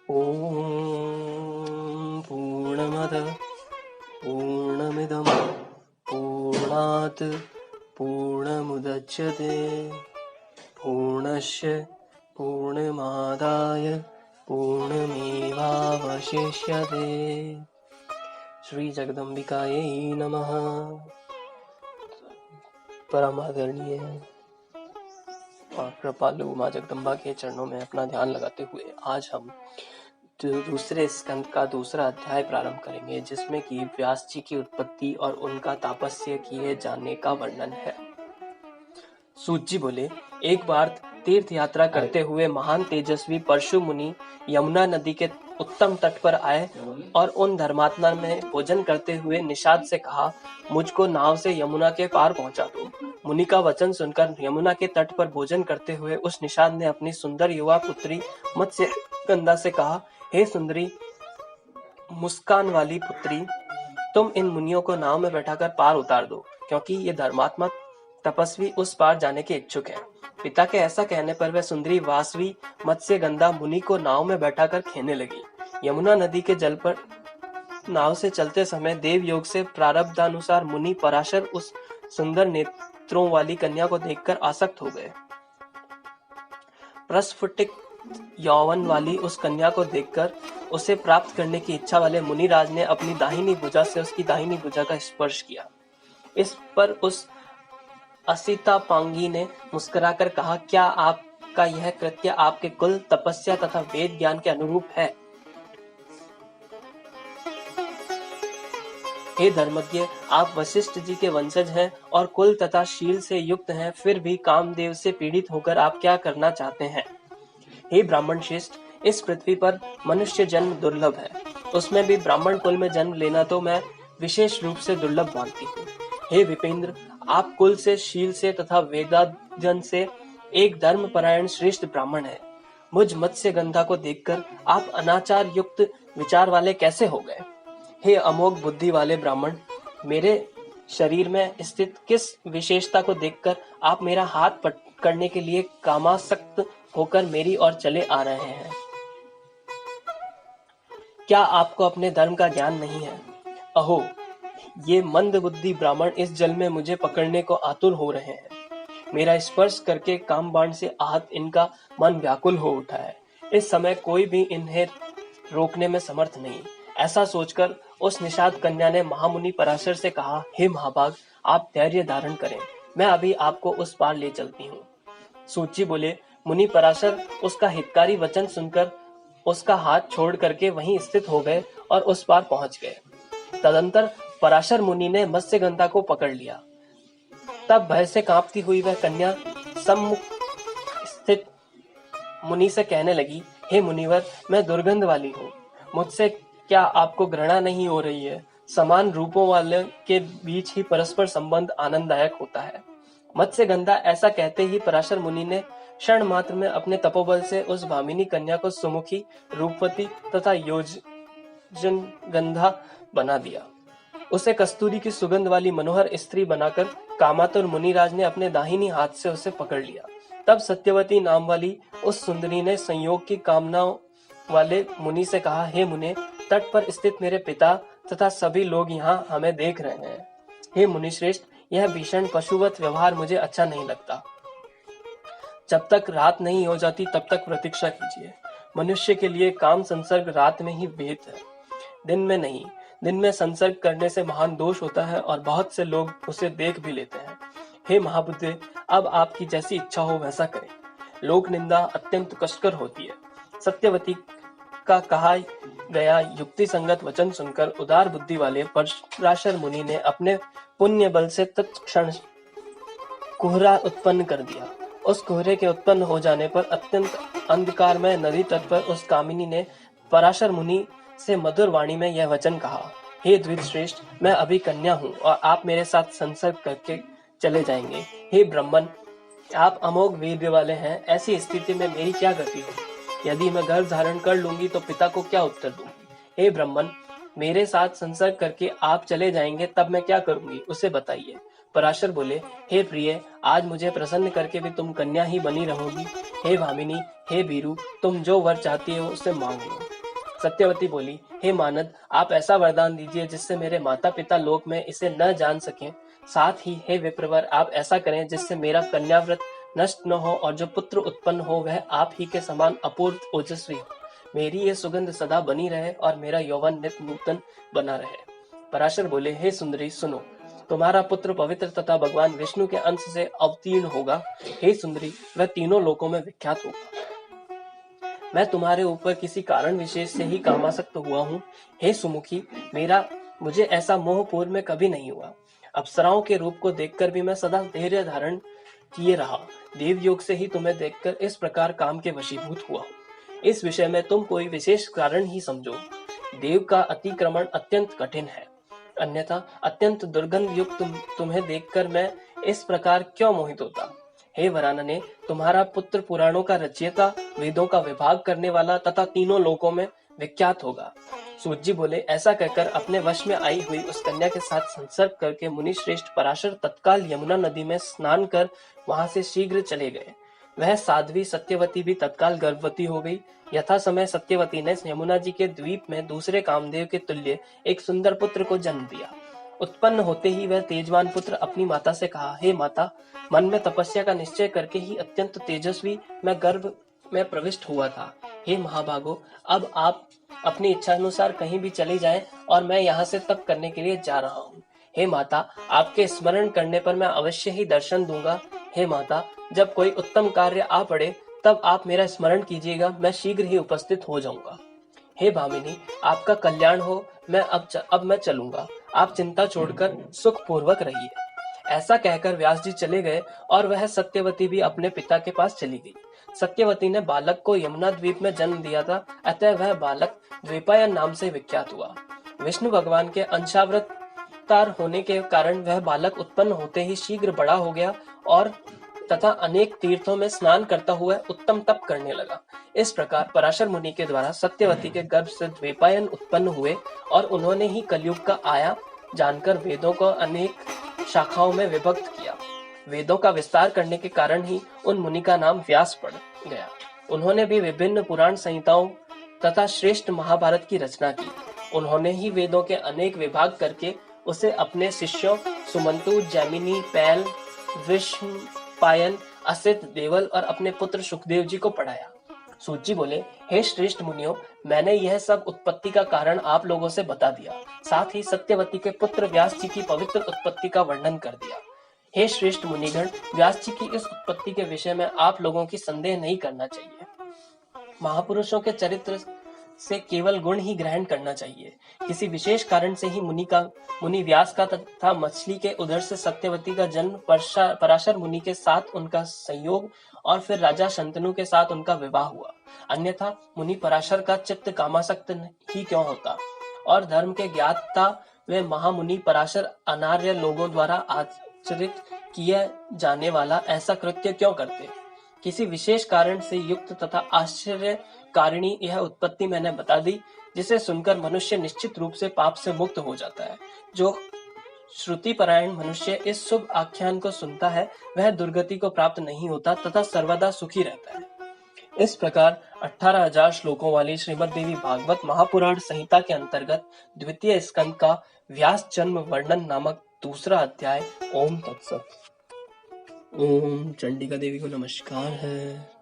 ॐ पूर्णमदः पूर्णमिदं पूर्णात् पूर्णमुदच्यते पूर्णस्य पूर्णमादाय पूर्णमेवावशिष्यते। श्री जगदम्बिकायै नमः। परम आदरणीय और कृपालु माँ जगदम्बा के चरणों में अपना ध्यान लगाते हुए आज हम दूसरे स्कंद का दूसरा अध्याय प्रारंभ करेंगे, जिसमें कि व्यास जी की उत्पत्ति और उनका तापस्य किए जाने का वर्णन है। सूत जी बोले, एक बार तीर्थ यात्रा करते हुए महान तेजस्वी परशु मुनि यमुना नदी के उत्तम तट पर आए और उन धर्मात्मा में भोजन करते हुए निषाद से कहा, मुझको नाव से यमुना के पार पहुंचा दो। मुनि का वचन सुनकर यमुना के तट पर भोजन करते हुए उस निषाद ने अपनी सुंदर युवा पुत्री मत्स्यगंधा से कहा, हे सुंदरी मुस्कान वाली पुत्री, तुम इन मुनियों को नाव में बैठाकर पार उतार दो, क्योंकि ये धर्मात्मा तपस्वी उस पार जाने के इच्छुक हैं। पिता के ऐसा कहने पर वह सुंदरी वासवी मत्स्यगंधा मुनि को नाव में बैठाकर खेने लगी। यमुना नदी के जल पर नाव से चलते समय देव योग से प्रारब्धानुसार मुनि पराशर उस सुंदर नेत्रों वाली कन्या को देखकर आसक्त हो गए। प्रस्फुटित यौवन वाली उस कन्या को देखकर उसे प्राप्त करने की इच्छा वाले मुनिराज ने अपनी दाहिनी भुजा से उसकी दाहिनी भुजा का स्पर्श किया। इस पर उस असितापांगी ने मुस्कुराकर कहा, क्या आपका यह कृत्य आपके कुल, तपस्या तथा वेद ज्ञान के अनुरूप है? हे धर्मज्ञ, आप वशिष्ठ जी के वंशज हैं और कुल तथा शील से युक्त हैं, फिर भी कामदेव से पीड़ित होकर आप क्या करना चाहते हैं? हे ब्राह्मण श्रेष्ठ, इस पृथ्वी पर मनुष्य जन्म दुर्लभ है, उसमें भी ब्राह्मण कुल में जन्म लेना तो मैं विशेष रूप से दुर्लभ मानती हूँ। हे विपेंद्र, आप कुल से, शील से तथा वेदाध्ययन से एक धर्मपरायण श्रेष्ठ ब्राह्मण हैं। मुझ मत्स्यगंधा को देखकर आप अनाचार युक्त विचार वाले कैसे हो गए? हे अमोघ बुद्धि वाले ब्राह्मण, मेरे शरीर में स्थित किस विशेषता को देखकर आप मेरा हाथ पकड़ने के लिए कामासक्त होकर मेरी ओर चले आ रहे हैं? क्या आपको अपने धर्म का ज्ञान नहीं है? अहो, ये मंद बुद्धि ब्राह्मण इस जल में मुझे पकड़ने को आतुर हो रहे हैं। मेरा स्पर्श करके काम बाण से आहत इनका मन व्याकुल हो उठा है। इस समय कोई भी इन्हें रोकने में समर्थ नहीं। ऐसा सोचकर उस निषाद कन्या ने महामुनि पराशर से कहा, हे महाभाग, आप धैर्य धारण करें, मैं अभी आपको उस पार ले चलती हूँ। सूत जी बोले, मुनि पराशर उसका हितकारी वचन सुनकर उसका हाथ छोड़ करके वहीं स्थित हो गए और उस पार पहुंच गए। तदंतर पराशर मुनि ने मत्स्यगंधा को पकड़ लिया। तब भय से कांपती हुई वह कन्या सम्मुख स्थित मुनि से कहने लगी, हे मुनिवर, मैं दुर्गंध वाली हूँ, मुझसे क्या आपको घृणा नहीं हो रही है? समान रूपों वाले के बीच ही परस्पर संबंध आनंददायक होता है। मत्स्यगंधा ऐसा कहते ही पराशर मुनि ने क्षण मात्र में अपने तपोबल से उस भामिनी कन्या को सुमुखी, रूपवती तथा योजन गंधा बना दिया। उसे कस्तूरी की सुगंध वाली मनोहर स्त्री बनाकर कामातुर मुनिराज ने अपने दाहिनी हाथ से उसे पकड़ लिया। तब सत्यवती नाम वाली उस सुंदरी ने संयोग की कामनाओं वाले मुनि से कहा, हे मुने, तट पर स्थित मेरे पिता तथा सभी लोग यहाँ हमें देख रहे हैं। हे मुनिश्रेष्ठ, यह भीषण पशुवत व्यवहार मुझे अच्छा नहीं लगता। जब तक रात नहीं हो जाती तब तक प्रतीक्षा कीजिए। मनुष्य के लिए काम संसर्ग रात में ही विहित है, दिन में नहीं। दिन में संसर्ग करने से महान दोष होता है और बहुत से लोग उसे देख भी लेते हैं। हे महाबुद्धे, अब आपकी जैसी इच्छा हो वैसा करें। लोक निंदा अत्यंत कष्टकर होती है। सत्यवती का कहा गया युक्ति संगत वचन सुनकर उदार बुद्धि वाले पराशर मुनि ने अपने पुण्य बल से तत्क्षण कोहरा उत्पन्न कर दिया। उस कोहरे के उत्पन्न हो जाने पर अत्यंत अंधकार में नदी तट पर उस कामिनी ने पराशर मुनि से मधुर वाणी में यह वचन कहा, हे द्विज श्रेष्ठ, मैं अभी कन्या हूँ और आप मेरे साथ संसर्ग करके चले जाएंगे। हे ब्राह्मण, आप अमोघ वीर्य वाले हैं, ऐसी स्थिति में मेरी क्या गति होगी? यदि मैं गर्भ धारण कर लूंगी तो पिता को क्या उत्तर दूंगी? हे ब्राह्मण, मेरे साथ संसर्ग करके आप चले जाएंगे, तब मैं क्या करूंगी, उसे बताइए। पराशर बोले, हे प्रिय, आज मुझे प्रसन्न करके भी तुम कन्या ही बनी रहोगी। हे भामिनी, हे वीरू, तुम जो वर चाहती हो उसे मांग लो। सत्यवती बोली, हे मानद, आप ऐसा वरदान दीजिए जिससे मेरे माता पिता लोक में इसे न जान सकें। साथ ही हे विप्रवर, आप ऐसा करें जिससे मेरा कन्याव्रत नष्ट न हो और जो पुत्र उत्पन्न हो वह आप ही के समान अपूर्व ओजस्वी हो। मेरी ये सुगंध सदा बनी रहे और मेरा यौवन नित्य नूतन बना रहे। पराशर बोले, हे सुंदरी सुनो, तुम्हारा पुत्र पवित्र तथा भगवान विष्णु के अंश से अवतीर्ण होगा। हे सुंदरी, वह तीनों लोकों में विख्यात होगा। मैं तुम्हारे ऊपर किसी कारण विशेष से ही कामासक्त हुआ हूँ। हे सुमुखी, मुझे ऐसा मोह पूर्व में कभी नहीं हुआ। अप्सराओं के रूप को देखकर भी मैं सदा धैर्य धारण किए रहा। देव योग से ही तुम्हें देखकर इस प्रकार काम के वशीभूत हुआ हूँ। इस विषय में तुम कोई विशेष कारण ही समझो। देव का अतिक्रमण अत्यंत कठिन है, अन्यथा अत्यंत दुर्गंध युक्त तुम्हें देखकर मैं इस प्रकार क्यों मोहित होता। हे वरानने, तुम्हारा पुत्र पुराणों का रचयिता, वेदों का विभाग करने वाला तथा तीनों लोकों में विख्यात होगा। सूत जी बोले, ऐसा कहकर अपने वश में आई हुई उस कन्या के साथ संसर्ग करके मुनि श्रेष्ठ पराशर तत्काल यमुना नदी में स्नान कर वहां से शीघ्र चले गए। वह साध्वी सत्यवती भी तत्काल गर्भवती हो गई। यथा समय सत्यवती ने यमुना जी के द्वीप में दूसरे कामदेव के तुल्य एक सुंदर पुत्र को जन्म दिया। उत्पन्न होते ही वह तेजवान पुत्र अपनी माता से कहा, हे माता, मन में तपस्या का निश्चय करके ही अत्यंत तेजस्वी मैं गर्भ में प्रविष्ट हुआ था। हे महाभागो, अब आप अपनी इच्छा अनुसार कहीं भी चले जाएं और मैं यहाँ से तप करने के लिए जा रहा हूँ। हे माता, आपके स्मरण करने पर मैं अवश्य ही दर्शन दूंगा। हे माता, जब कोई उत्तम कार्य आ पड़े तब आप मेरा स्मरण कीजिएगा, मैं शीघ्र ही उपस्थित हो जाऊंगा। हे भामिनी, आपका कल्याण हो। अब मैं चलूंगा। आप चिंता छोड़कर सुख पूर्वक रहिए। ऐसा कहकर व्यास जी चले गए और वह सत्यवती भी अपने पिता के पास चली गई। सत्यवती ने बालक को यमुना द्वीप में जन्म दिया था, अतः वह बालक द्वीपायन नाम से विख्यात हुआ। विष्णु भगवान के अंशावतार होने के कारण वह बालक उत्पन्न होते ही शीघ्र बड़ा हो गया और तथा अनेक तीर्थों में स्नान करता हुआ उत्तम तप करने लगा। इस प्रकार पराशर मुनि के द्वारा सत्यवती के गर्भ से द्वीपायन उत्पन्न हुए और उन्होंने ही कलयुग का आया जानकर वेदों को अनेक शाखाओं में विभक्त किया। वेदों का विस्तार करने के कारण ही उन मुनि का नाम व्यास पड़ गया। उन्होंने भी विभिन्न पुराण संहिताओं तथा श्रेष्ठ महाभारत की रचना की। उन्होंने ही वेदों के अनेक विभाग करके उसे अपने शिष्यों सुमंतु, जैमिनी, पैल, विष्णुपायन, असित, देवल और अपने पुत्र सुखदेव जी को पढ़ाया। सूत जी बोले, हे श्रेष्ठ मुनियों, मैंने यह सब उत्पत्ति का कारण आप लोगों से बता दिया। साथ ही सत्यवती के पुत्र व्यास जी की पवित्र उत्पत्ति का वर्णन कर दिया। हे श्रेष्ठ मुनिगण, व्यास जी की इस उत्पत्ति के विषय में आप लोगों की संदेह नहीं करना चाहिए। महापुरुषों के चरित्र से केवल गुण ही ग्रहण करना चाहिए। किसी विशेष कारण से ही मुनि व्यास का तथा मछली के उदर से सत्यवती का जन्म, पराशर मुनि के साथ उनका संयोग और फिर राजा शंतनु के साथ उनका विवाह हुआ। अन्यथा मुनि पराशर का चित्त कामासक्त ही क्यों होता और धर्म के ज्ञाता वे महामुनि पराशर अनार्य लोगों द्वारा आचरित किया जाने वाला ऐसा कृत्य क्यों करते। किसी विशेष कारण से युक्त तथा आश्चर्य कारिणी यह उत्पत्ति मैंने बता दी, जिसे सुनकर मनुष्य निश्चित रूप से पाप से मुक्त हो जाता है। जो श्रुति परायण मनुष्य इस शुभ आख्यान को सुनता है वह दुर्गति को प्राप्त नहीं होता तथा सर्वदा सुखी रहता है। इस प्रकार 18,000 श्लोकों वाली श्रीमद् देवी भागवत महापुराण संहिता के अंतर्गत द्वितीय स्कंद का व्यास जन्म वर्णन नामक दूसरा अध्याय ओम तत्सत। ओम चंडिका देवी को नमस्कार है।